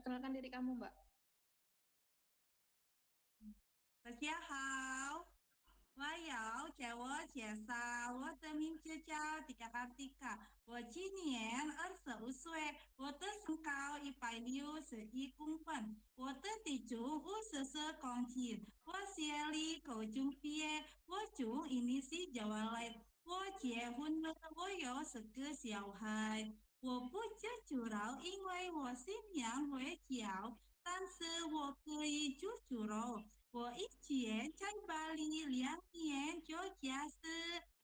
Perkenalkan diri kamu, Mbak. 大家好，我要叫我介绍，我的名字叫迪卡卡迪卡，我今年25岁，我的身高161公分，我的体重54公斤，我学历高中毕业，我中医系教完来，我结婚了，我有10个小孩。我不吃猪肉，因为我信仰回教，但是我可以煮猪肉。我以前在巴黎2年做家事，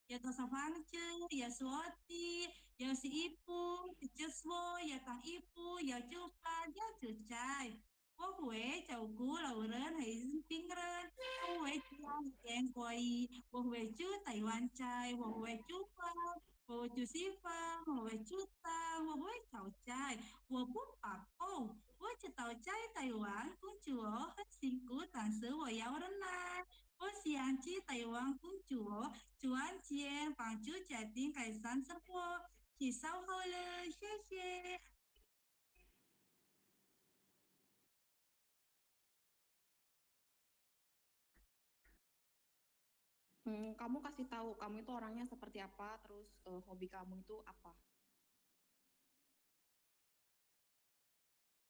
有多少房子，有扫地，有洗衣服，就是我有烫衣服，有煮饭，有煮菜。我会照顾老人还是病人，我会教言国语，我会煮台湾菜，我会煮饭，我会煮稀饭，我会煮汤，我会炒菜，我不怕痛。我知道在台湾工作很辛苦，但是我要忍耐。我想去台湾工作，赚钱，帮助家庭改善生活。介绍好了，谢谢。Kamu kasih tahu kamu itu orangnya seperti apa, terus hobi kamu itu apa?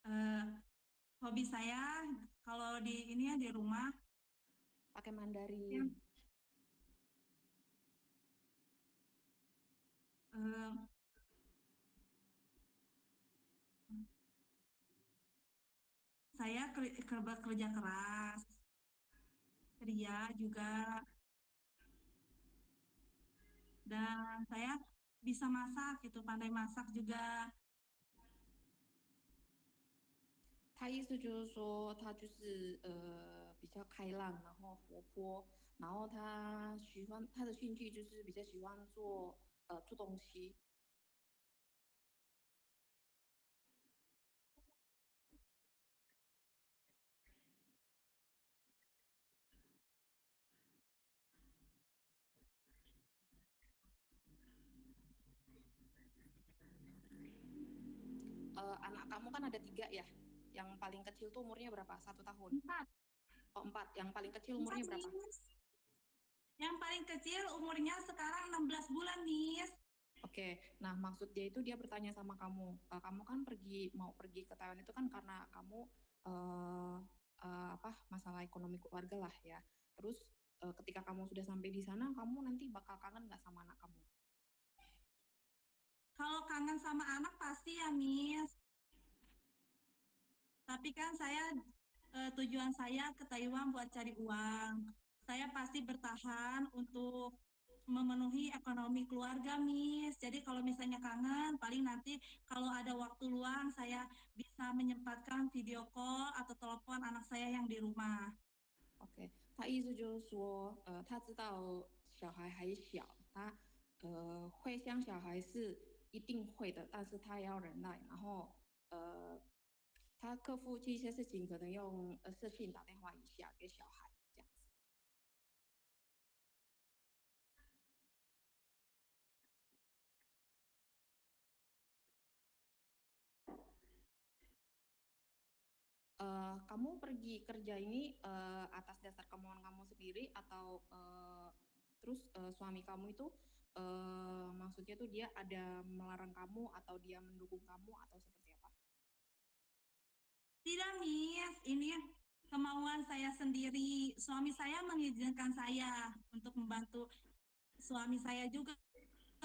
Eh, Hobi saya kalau di ini ya di rumah, Pakai ya, Mandarin. eh, saya kerja keras, ceria juga, dan saya bisa masak gitu, pandai masak juga. 他意思就是说，他就是比较开朗，然后活泼，然后他喜欢他的兴趣就是比较喜欢做东西。Anak kamu kan ada 3 ya, yang paling kecil tuh umurnya berapa? 1 tahun? 4, Oh 4, yang paling kecil 4 umurnya berapa? nih. Yang paling kecil umurnya sekarang 16 bulan, Miss. Oke, nah maksud dia itu dia bertanya sama kamu, kamu kan mau pergi ke Taiwan itu kan karena kamu uh, apa masalah ekonomi keluarga lah ya. Terus ketika kamu sudah sampai di sana, kamu nanti bakal kangen nggak sama anak kamu? Kalau kangen sama anak pasti ya, Miss. Tapi kan tujuan saya ke Taiwan buat cari uang. Saya pasti bertahan untuk memenuhi ekonomi keluarga, Miss. Jadi kalau misalnya kangen, paling nanti kalau ada waktu luang saya bisa menyempatkan video call atau telepon anak saya yang di rumah. OK，他意思就是说，他知道小孩还小，他会像小孩是一定会的，但是他要忍耐，然后呃，他克服这些事情可能用视讯打电话一下给小孩这样子。Kamu pergi kerja ini atas dasar kemauan kamu sendiri atau terus suami kamu itu maksudnya tuh dia ada melarang kamu atau dia mendukung kamu atau seperti apa? Tidak, Miss. Ini kemauan saya sendiri. Suami saya mengizinkan saya untuk membantu suami saya juga,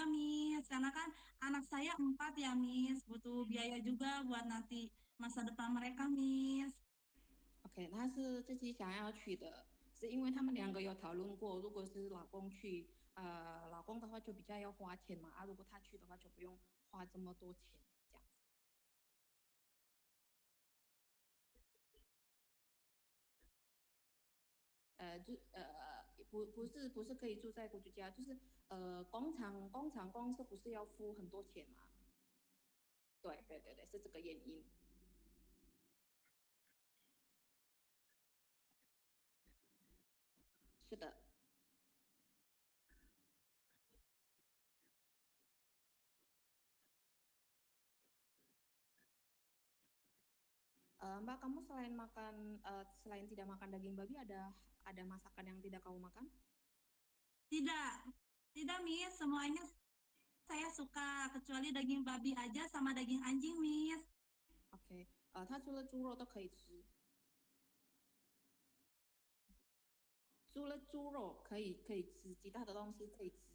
Miss. Karena kan anak saya 4 ya, Miss. Butuh biaya juga buat nanti masa depan mereka, Miss. OK，他是自己想要去的，是因为他们2个有讨论过，如果是老公去，老公的话就比较要花钱嘛，如果他去的话就不用花这么多钱，这样子。不是可以住在姑姑家，就是工厂公司不是要付很多钱嘛？对对对对，是这个原因。是的， Mbak, kamu selain tidak makan daging babi, ada masakan yang tidak kamu makan? Tidak, tidak Miss, semuanya saya suka kecuali daging babi aja sama daging anjing Miss. OK，它除了猪肉都可以吃，除了猪肉可以吃，其他的东西可以吃。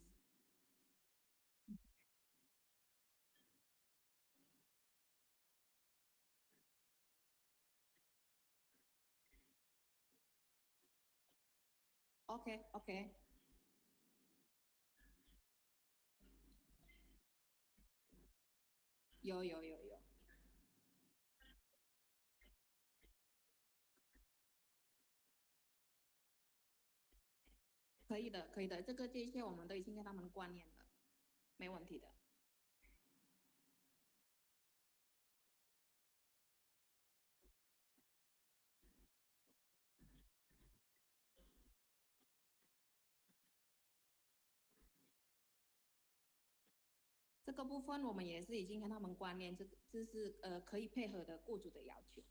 OK OK，有，可以的，这些我们都已经跟他们观念了，没问题的。这个部分我们也是已经跟他们观念，这是可以配合的雇主的要求。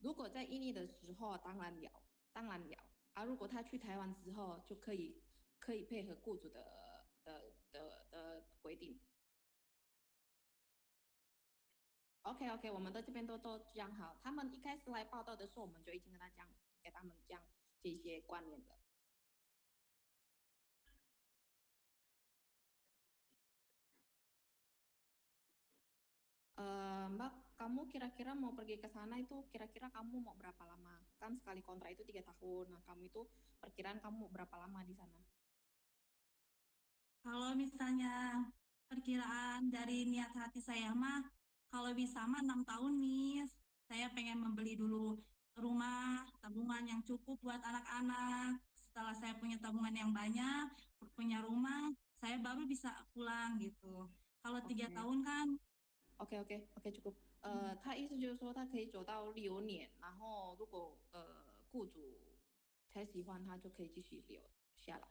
如果在印尼的时候，当然有如果他去台湾之后，就可以配合雇主的规定。OK OK，我们的这边都讲好。他们一开始来报道的时候，我们就已经给他们讲这些观念了。Mbak, kamu kira-kira mau pergi ke sana itu kira-kira kamu mau berapa lama? Kan sekali kontrak itu 3 tahun. Nah, kamu itu perkiraan kamu mau berapa lama di sana? Kalau misalnya perkiraan dari niat hati saya mah, kalau bisa mah 6 tahun Miss. Saya pengen membeli dulu rumah, tabungan yang cukup buat anak-anak. Setelah saya punya tabungan yang banyak, punya rumah, saya baru bisa pulang gitu. Kalau 3 tahun kan OK OK OK cukup。他意思就是说他可以走到6年，然后如果雇主才喜欢他，就可以继续留下来。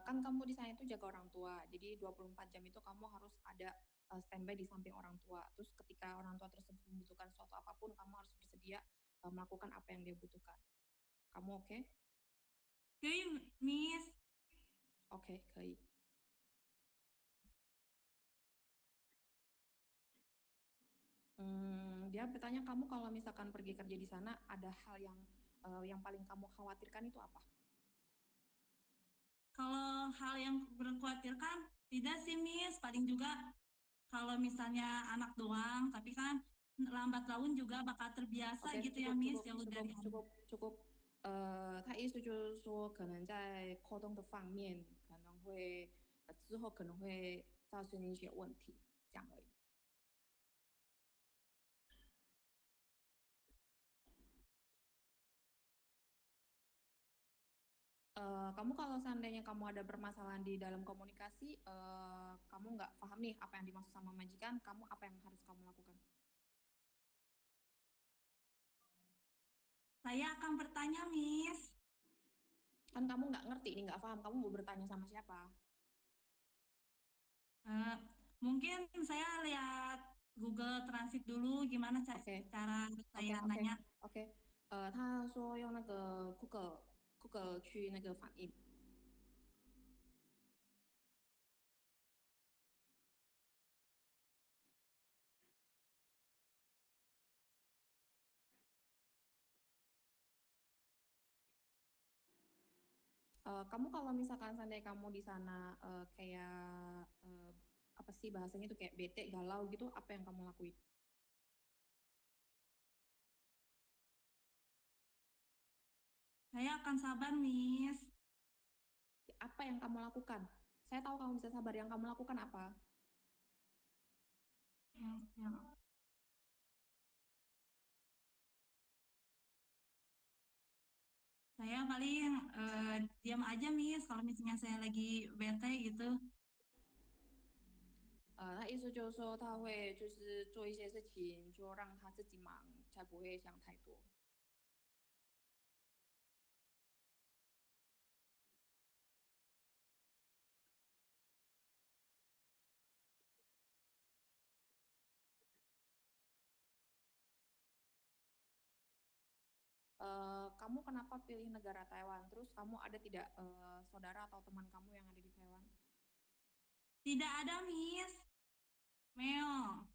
kan kamu di sana itu jaga orang tua, jadi 24 jam itu kamu harus ada standby di samping orang tua. Terus ketika orang tua tersebut membutuhkan suatu apapun, kamu harus bersedia melakukan apa yang dia butuhkan. Kamu OK? Miss. OK，可以。Dia bertanya kamu kalau misalkan pergi kerja di sana, ada hal yang paling kamu khawatirkan itu apa? Kalau hal yang mengkhawatirkan, tidak sih Miss. Paling juga kalau misalnya anak doang, tapi kan lambat laun juga bakal terbiasa OK， gitu ya Miss, jauh dari anak. cukup。他意思就是说，可能在沟通的方面，可能会之后可能会造成一些问题，这样而已。kamu kalau seandainya kamu ada permasalahan di dalam komunikasi, kamu nggak paham nih apa yang dimaksud sama majikan, kamu apa yang harus kamu lakukan? Saya akan bertanya, Miss. Kan kamu nggak ngerti nih, nggak paham, kamu mau bertanya sama siapa? Mungkin saya lihat Google Translate dulu gimana cara saya nanya. OK， 他说用那个 Google 去那个反应。kamu kalau misalkan seandainya kamu di sana kayak apa sih bahasanya itu kayak bete, galau gitu, apa yang kamu lakuin? Saya akan sabar, Miss. Apa yang kamu lakukan? Saya tahu kamu bisa sabar, yang kamu lakukan apa? Ya. Saya Saya paling diam aja, Miss, kalau misalnya saya lagi bete gitu. 他意思就是说他会就是做一些事情，就让他自己忙，才不会想太多。kamu kenapa pilih negara Taiwan? Terus kamu ada tidak saudara atau teman kamu yang ada di Taiwan? Tidak ada, Miss. Meo.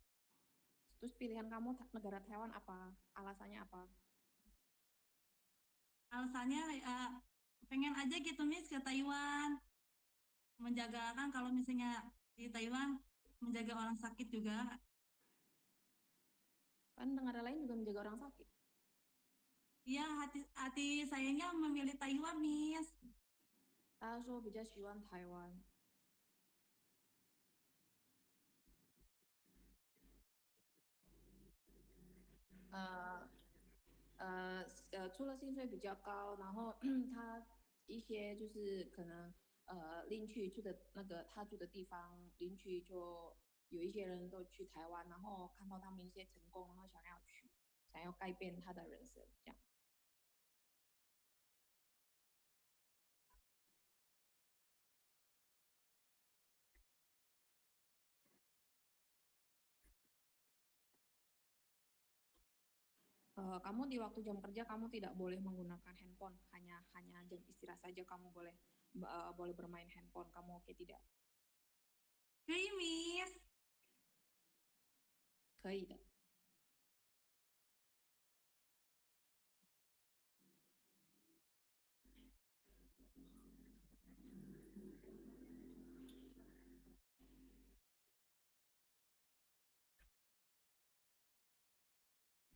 Terus pilihan kamu negara Taiwan apa? Alasannya apa? Alasannya pengen aja gitu, Miss, ke Taiwan. Menjaga kan kalau misalnya di Taiwan menjaga orang sakit juga. Kan negara lain juga menjaga orang sakit. Iya, hati sayanya memilih Taiwan, Miss. 他说比较喜欢台湾。除了薪水比较高，然后他一些就是可能邻居住的那个他住的地方，邻居就有一些人都去台湾，然后看到他们一些成功，然后想要去，想要改变他的人生，这样。kamu di waktu jam kerja kamu tidak boleh menggunakan handphone, hanya jam istirahat saja kamu boleh boleh bermain handphone. Kamu oke tidak? 可以，Miss。可以的。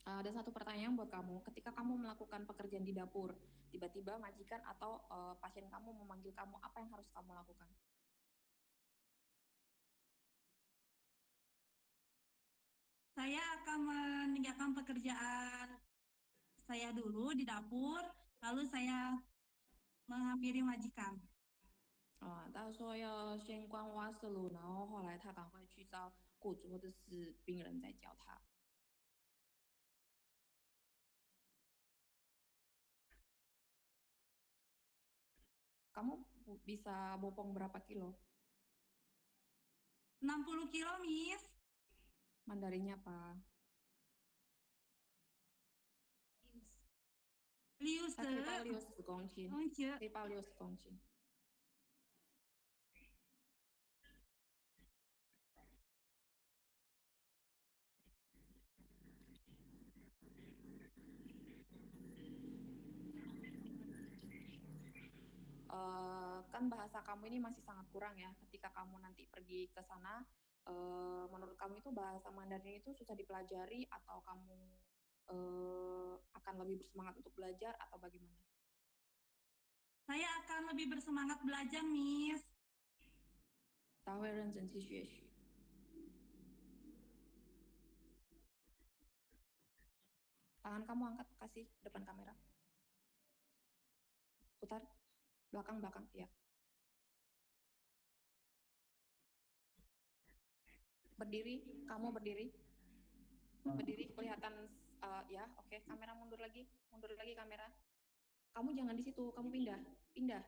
ada satu pertanyaan buat kamu. Ketika kamu melakukan pekerjaan di dapur, tiba-tiba majikan atau pasien kamu memanggil kamu, apa yang harus kamu lakukan? Saya akan meninggalkan pekerjaan saya dulu di dapur, lalu saya menghampiri majikan. 他说要先关瓦斯炉，然后后来他赶快去找雇主或者是病人在叫他。kamu bisa bopong berapa kilo? 60 kilo, Miss. Mandarinnya apa? Lius. 它可以报60公斤，可以报60公斤。kan bahasa kamu ini masih sangat kurang ya. Ketika kamu nanti pergi ke sana, menurut kamu itu bahasa Mandarin itu susah dipelajari atau kamu akan lebih bersemangat untuk belajar atau bagaimana? Saya akan lebih bersemangat belajar, Miss. 他会认真去学习。tangan kamu angkat, kasih depan kamera. Putar, belakang, ya. Berdiri, kamu berdiri. Berdiri, kelihatan, ya, oke. Kamera mundur lagi kamera. Kamu jangan di situ, kamu pindah.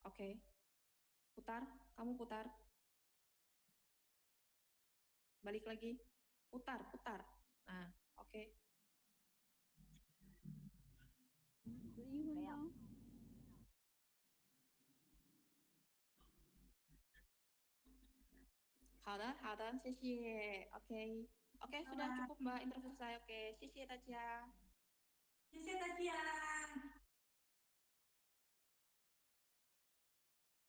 Oke. Putar, kamu putar. Balik lagi, putar. Nah, oke. 好的，谢谢。OK， sudah cukup Mbak interview saya. Oke, 谢谢大家。谢谢大家。